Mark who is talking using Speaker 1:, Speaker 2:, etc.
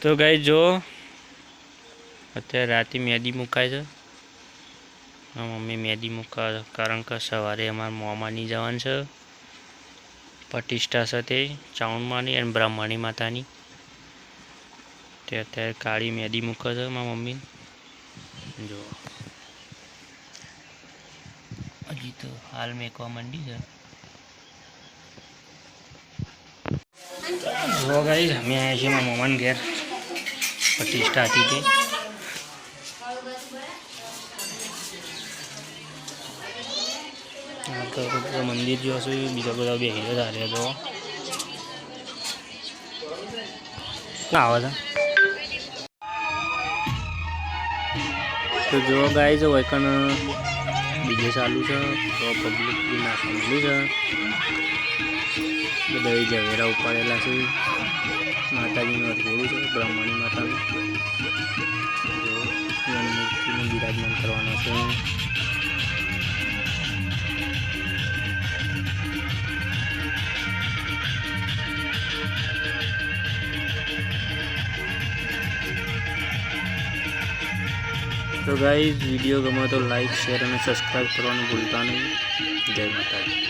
Speaker 1: તો ગાઈ જો અત્યારે રાતે મેદી મુકાય છે. મમ્મી મેદી મુકાવે કારણ કે સવારે અમારા મોમાની જવાનું છે પ્રતિષ્ઠા સાથે ચાઉંડમાની અને બ્રહ્મણી માતાની. તે અત્યારે કાળી મેદી મૂકે છે મારા મમ્મી. જો હજી તો હાલ મેકવા માંડી છે. જો ગાઈ અમે આવ્યા છીએ મારા મમ્માને ઘેર. પ્રતિષ્ઠા હતી તે મંદિર જો હશે બીજા બધા બે હીરો ધાર્યા તો આવે છે. તો જો ગાય છે વૈકણ ડીજે ચાલુ છે તો પબ્લિક બી નાખવા મળ્યું છે. બધા ઝવેરા ઉપાડેલા છે. માતાજીનું અટકોડું છે બ્રહ્મણી માતાનું. મૂર્તિનું બિરાજમાન કરવાના છે. તો ગાઈઝ વિડીયો ગમે તો લાઈક શેર અને સબસ્ક્રાઈબ કરવાનું ભૂલતા નહીં. જય માતાજી.